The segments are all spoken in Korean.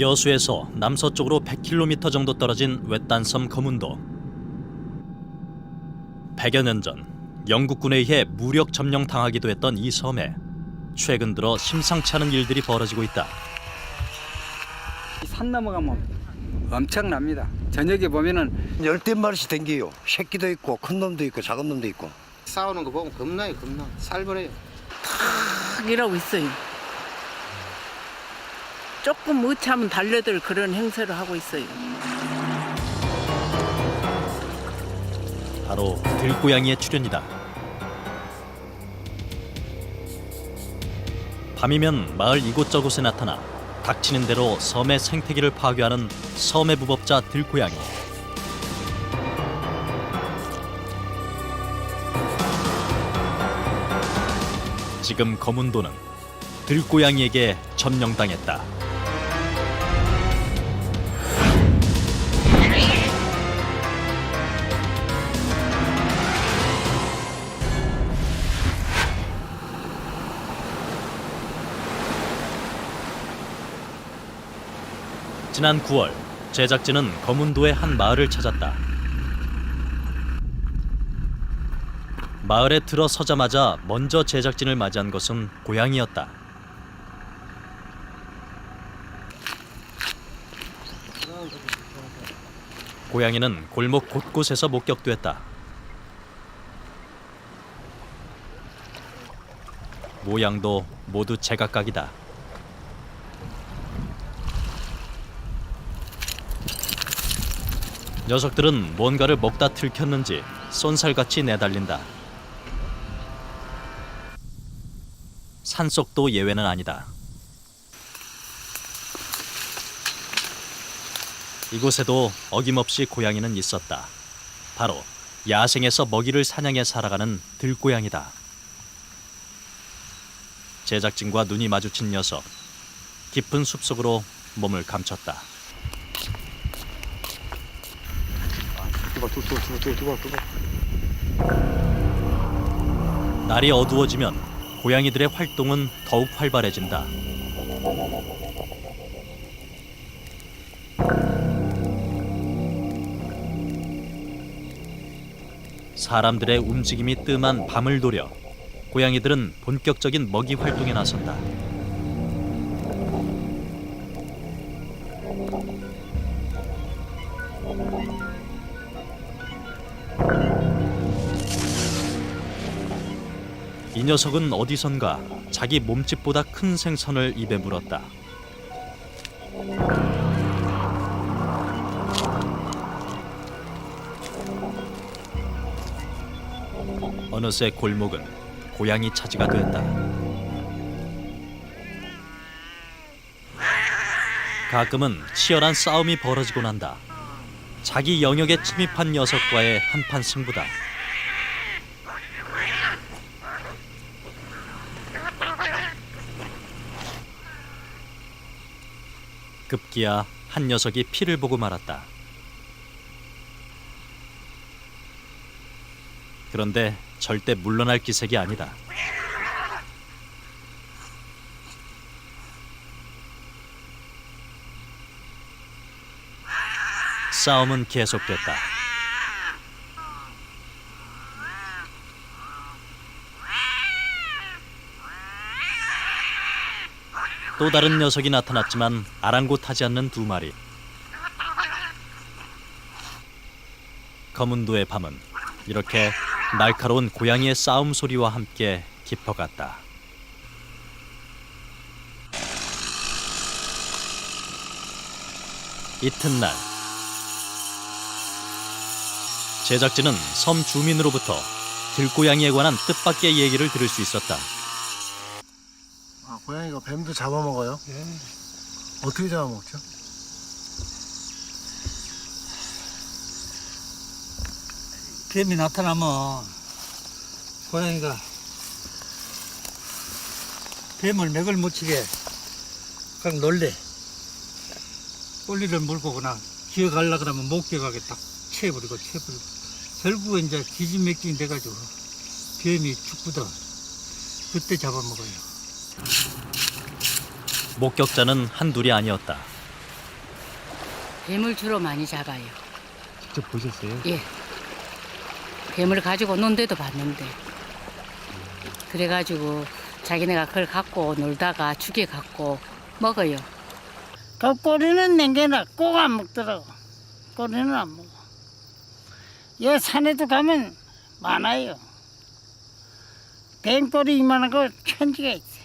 여수에서 남서쪽으로 100km 정도 떨어진 외딴섬 거문도. 100여 년 전 영국군에 의해 무력 점령당하기도 했던 이 섬에 최근 들어 심상치 않은 일들이 벌어지고 있다. 산 넘어가면 엄청납니다. 저녁에 보면은 열댓 마리씩 댕겨요. 새끼도 있고 큰 놈도 있고 작은 놈도 있고. 싸우는 거 보면 겁나요, 겁나. 살벌해요. 탁 이러고 있어요. 조금 못하면 달려들 그런 행세를 하고 있어요. 바로 들고양이의 출현이다. 밤이면 마을 이곳저곳에 나타나 닥치는 대로 섬의 생태계를 파괴하는 섬의 무법자 들고양이. 지금 거문도는 들고양이에게 점령당했다. 지난 9월 제작진은 거문도의 한 마을을 찾았다. 마을에 들어서자마자 먼저 제작진을 맞이한 것은 고양이였다. 고양이는 골목 곳곳에서 목격됐다. 모양도 모두 제각각이다. 녀석들은 뭔가를 먹다 들켰는지 쏜살같이 내달린다. 산속도 예외는 아니다. 이곳에도 어김없이 고양이는 있었다. 바로 야생에서 먹이를 사냥해 살아가는 들고양이다. 제작진과 눈이 마주친 녀석, 깊은 숲속으로 몸을 감췄다. 날이 어두워지면 고양이들의 활동은 더욱 활발해진다. 사람들의 움직임이 뜸한 밤을 노려 고양이들은 본격적인 먹이 활동에 나선다. 이 녀석은 어디선가 자기 몸집보다 큰 생선을 입에 물었다. 어느새 골목은 고양이 차지가 됐다. 가끔은 치열한 싸움이 벌어지곤 한다. 자기 영역에 침입한 녀석과의 한판 승부다. 급기야 한 녀석이 피를 보고 말았다. 그런데 절대 물러날 기색이 아니다. 싸움은 계속됐다. 또 다른 녀석이 나타났지만 아랑곳하지 않는 두 마리. 거문도의 밤은 이렇게 날카로운 고양이의 싸움 소리와 함께 깊어갔다. 이튿날 제작진은 섬 주민으로부터 들고양이에 관한 뜻밖의 얘기를 들을 수 있었다. 아, 고양이가 뱀도 잡아먹어요? 예. 어떻게 잡아먹죠? 뱀이 나타나면 고양이가 뱀을 맥을 못 치게 그냥 놀래. 꼬리를 물고 그냥 기어가려고 그러면 못 기어가게 딱 채버리고 결국은 이제 기진맥진이 돼가지고 뱀이 죽거든. 그때 잡아먹어요. 목격자는 한둘이 아니었다. 뱀을 주로 많이 잡아요. 직접 보셨어요? 예. 뱀을 가지고 논 데도 봤는데. 그래가지고 자기네가 그걸 갖고 놀다가 죽여 갖고 먹어요. 그 꼬리는 냉겨놔. 꼭 안 먹더라고. 꼬리는 안 먹어. 여기 산에도 가면 많아요. 뱀꼬리 이만한 거 천지가 있어요.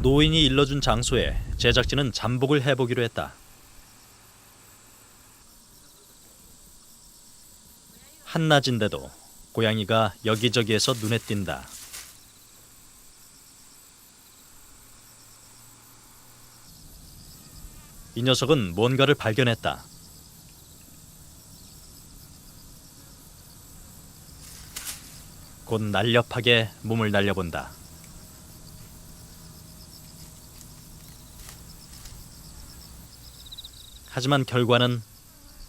노인이 일러준 장소에 제작진은 잠복을 해보기로 했다. 한낮인데도 고양이가 여기저기에서 눈에 띈다. 이 녀석은 뭔가를 발견했다. 곧 날렵하게 몸을 날려본다. 하지만 결과는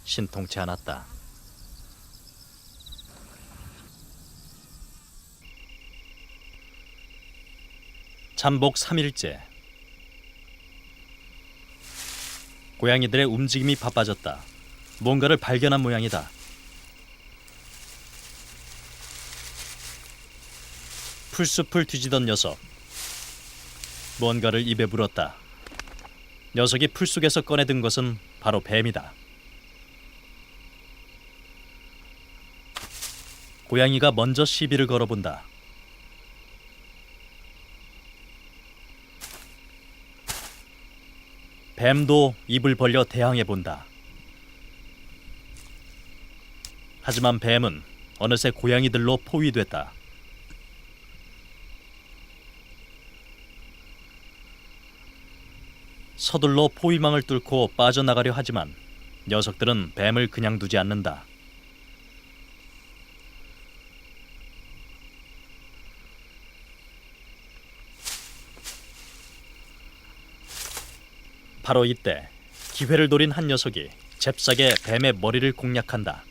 신통치 않았다. 잠복 3일째. 고양이들의 움직임이 바빠졌다. 뭔가를 발견한 모양이다. 풀숲을 뒤지던 녀석. 뭔가를 입에 물었다. 녀석이 풀속에서 꺼내든 것은 바로 뱀이다. 고양이가 먼저 시비를 걸어본다. 뱀도 입을 벌려 대항해본다. 하지만 뱀은 어느새 고양이들로 포위됐다. 서둘러 포위망을 뚫고 빠져나가려 하지만 녀석들은 뱀을 그냥 두지 않는다. 바로 이때 기회를 노린 한 녀석이 잽싸게 뱀의 머리를 공략한다.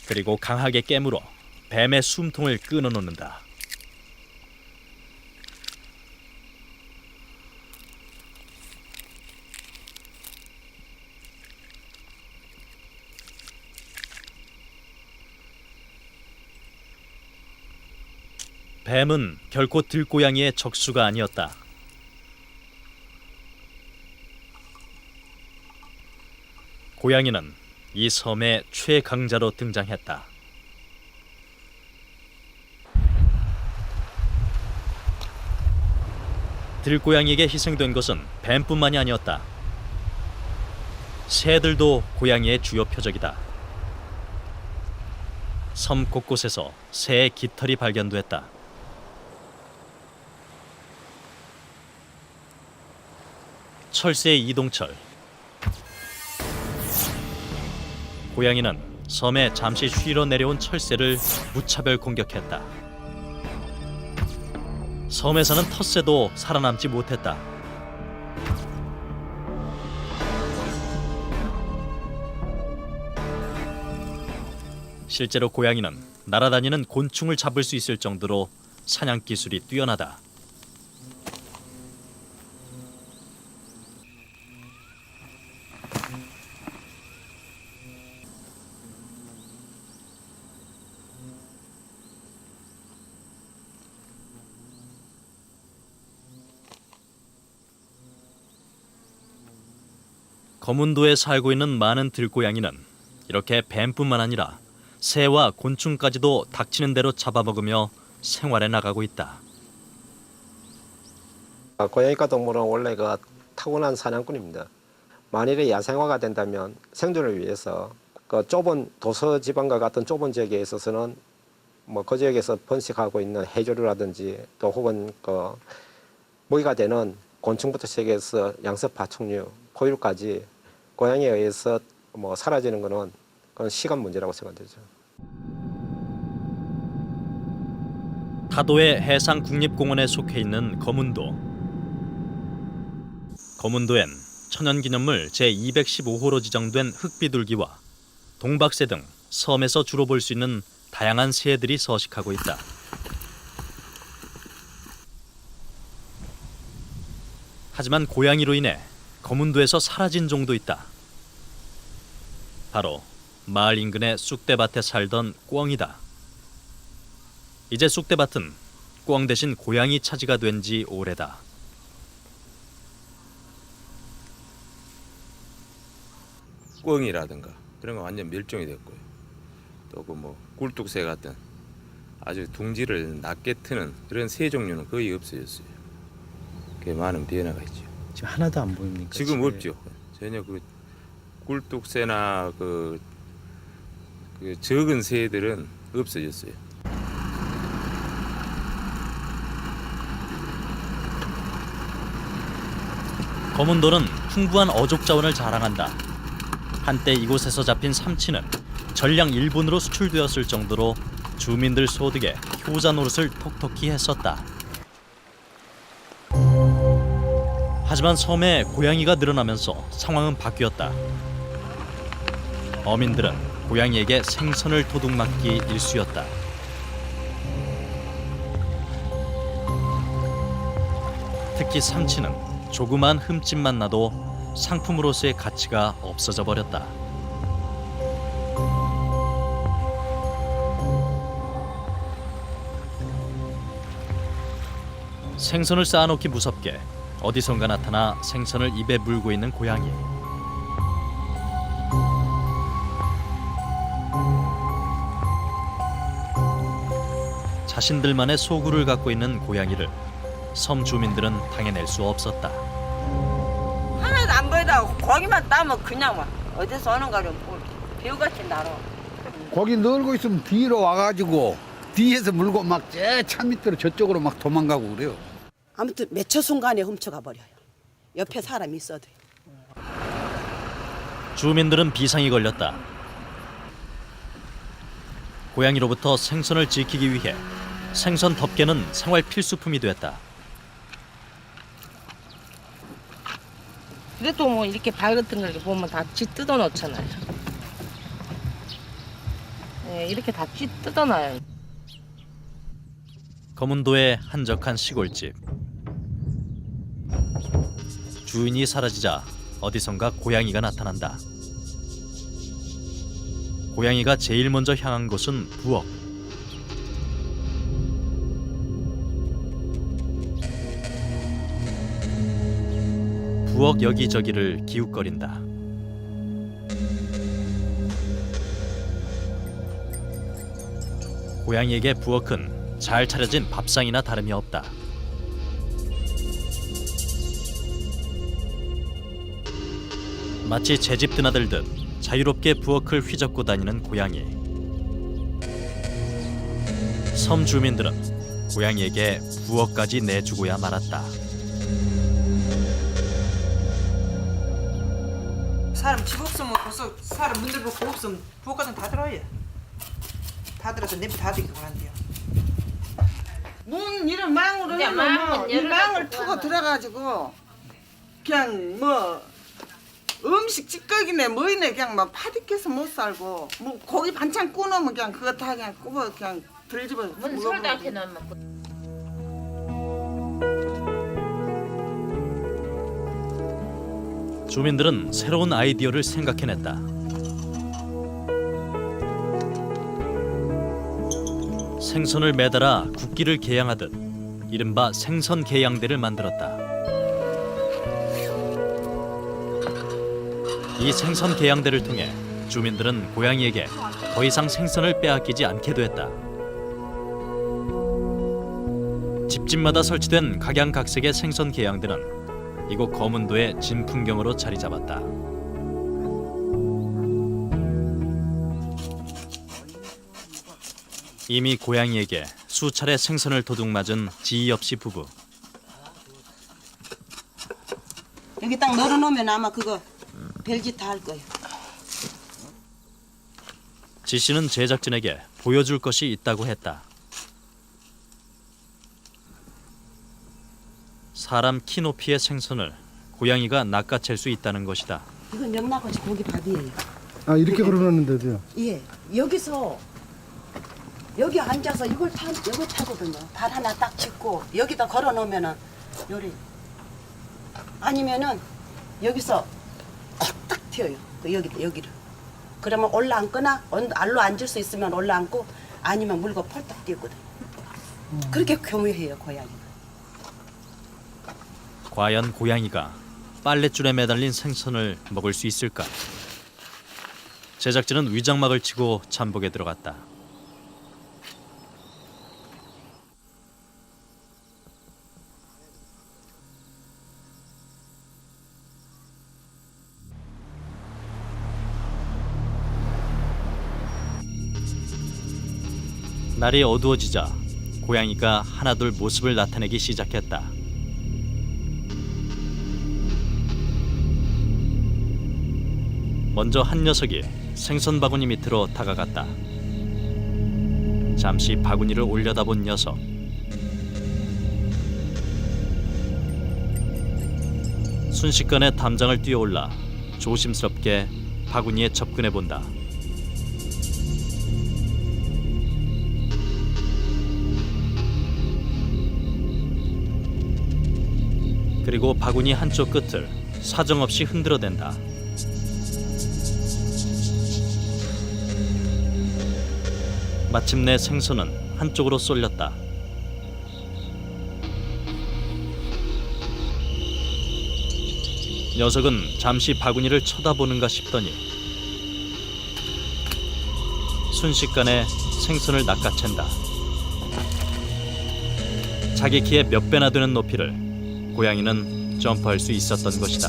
그리고 강하게 깨물어 뱀의 숨통을 끊어놓는다. 뱀은 결코 들고양이의 적수가 아니었다. 고양이는 이 섬의 최강자로 등장했다. 들고양이에게 희생된 것은 뱀뿐만이 아니었다. 새들도 고양이의 주요 표적이다. 섬 곳곳에서 새의 깃털이 발견됐다. 철새의 이동철. 고양이는 섬에 잠시 쉬러 내려온 철새를 무차별 공격했다. 섬에 사는 텃새도 살아남지 못했다. 실제로 고양이는 날아다니는 곤충을 잡을 수 있을 정도로 사냥 기술이 뛰어나다. 거문도에 살고 있는 많은 들고양이는 이렇게 뱀뿐만 아니라 새와 곤충까지도 닥치는 대로 잡아먹으며 생활해 나가고 있다. 고양이과 동물은 원래 그 타고난 사냥꾼입니다. 만일에 야생화가 된다면 생존을 위해서 그 좁은 도서 지방과 같은 좁은 지역에 있어서는 뭐 그 지역에서 번식하고 있는 해조류라든지 또 혹은 그 먹이가 되는 곤충부터 시작해서 양석 파충류, 포유류까지 고양이에 의해서 뭐 사라지는 것은 그건 시간 문제라고 생각되죠. 타도의 해상국립공원에 속해 있는 거문도. 거문도엔 천연기념물 제215호로 지정된 흑비둘기와 동박새 등 섬에서 주로 볼 수 있는 다양한 새들이 서식하고 있다. 하지만 고양이로 인해 거문도에서 사라진 종도 있다. 바로 마을 인근의 쑥대밭에 살던 꿩이다. 이제 쑥대밭은 꿩 대신 고양이 차지가 된 지 오래다. 꿩이라든가 그런 거 완전 멸종이 됐고요. 또 그 뭐 굴뚝새 같은 아주 둥지를 낮게 트는 그런 새 종류는 거의 없어졌어요. 꽤 많은 변화가 있죠. 지금 하나도 안 보입니까? 지금 집에? 없죠. 전혀 그 굴뚝새나 그 적은 새들은 없어졌어요. 거문도는 풍부한 어족 자원을 자랑한다. 한때 이곳에서 잡힌 삼치는 전량 일본으로 수출되었을 정도로 주민들 소득에 효자 노릇을 톡톡히 했었다. 하지만 섬에 고양이가 늘어나면서 상황은 바뀌었다. 어민들은 고양이에게 생선을 도둑맞기 일쑤였다. 특히 삼치는 조그만 흠집만 나도 상품으로서의 가치가 없어져 버렸다. 생선을 쌓아놓기 무섭게 어디선가 나타나 생선을 입에 물고 있는 고양이. 자신들만의 소굴을 갖고 있는 고양이를 섬 주민들은 당해낼 수 없었다. 하나도 안 보이다고 고기만 따면 그냥 막 어디서 오는 거를 뭐 배우같이 날아. 거기 놀고 있으면 뒤로 와가지고 뒤에서 물고 막 제 차 밑으로 저쪽으로 막 도망가고 그래요. 아무튼 몇 초 순간에 훔쳐가 버려요. 옆에 사람이 있어도. 주민들은 비상이 걸렸다. 고양이로부터 생선을 지키기 위해 생선 덮개는 생활 필수품이 됐다. 그래도 뭐 이렇게 발 같은 걸 보면 다 쥐 뜯어 놓잖아요. 네, 이렇게 다 쥐 뜯어 놔요. 거문도의 한적한 시골집. 주인이 사라지자 어디선가 고양이가 나타난다. 고양이가 제일 먼저 향한 곳은 부엌. 부엌 여기저기를 기웃거린다. 고양이에게 부엌은 잘 차려진 밥상이나 다름이 없다. 마치 제집 드나들듯 자유롭게 부엌을 휘젓고 다니는 고양이. 섬 주민들은 고양이에게 부엌까지 내주고야 말았다. 사람 집 없으면 벌써 사람 문 들고 고 없으면 부엌 같은 다 들어요. 다 들어서 냄새 다 되고 한대요. 문 이런 망으로 해놓으면 이 망을 투고 들어가지고 그냥 뭐 음식 찌꺼기네 뭐이네 그냥 막 파디께서 못 살고 뭐 고기 반찬 구우면 그냥 그거 다 그냥 굽어 그냥 들집어 문 설도 않게 넣으면 주민들은 새로운 아이디어를 생각해냈다. 생선을 매달아 국기를 개양하듯 이른바 생선 개양대를 만들었다. 이 생선 개양대를 통해 주민들은 고양이에게 더 이상 생선을 빼앗기지 않게 됐다. 집집마다 설치된 각양각색의 생선 개양대는 이곳 거문도의 진풍경으로 자리 잡았다. 이미 고양이에게 수차례 생선을 도둑맞은 지희 씨 부부. 여기 딱 널어놓으면 아마 그거 별짓 다 할 거예요. 지 씨는 제작진에게 보여줄 것이 있다고 했다. 사람 키 높이의 생선을 고양이가 낚아챌 수 있다는 것이다. 이건 명나거지 고기 밥이에요. 아 이렇게 걸어놨는데도요? 예, 여기서 여기 앉아서 이걸 타거든요. 발 하나 딱 짚고 여기다 걸어놓으면은 요리 아니면은 여기서 딱 튀어요. 여기를. 그러면 올라앉거나 알로 앉을 수 있으면 올라앉고 아니면 물고 펄딱 뛰거든. 그렇게 교묘해요, 고양이가. 과연 고양이가 빨랫줄에 매달린 생선을 먹을 수 있을까? 제작진은 위장막을 치고 잠복에 들어갔다. 날이 어두워지자 고양이가 하나둘 모습을 나타내기 시작했다. 먼저 한 녀석이 생선 바구니 밑으로 다가갔다. 잠시 바구니를 올려다본 녀석. 순식간에 담장을 뛰어올라 조심스럽게 바구니에 접근해 본다. 그리고 바구니 한쪽 끝을 사정없이 흔들어댄다. 마침내 생선은 한쪽으로 쏠렸다. 녀석은 잠시 바구니를 쳐다보는가 싶더니 순식간에 생선을 낚아챈다. 자기 키의 몇 배나 되는 높이를 고양이는 점프할 수 있었던 것이다.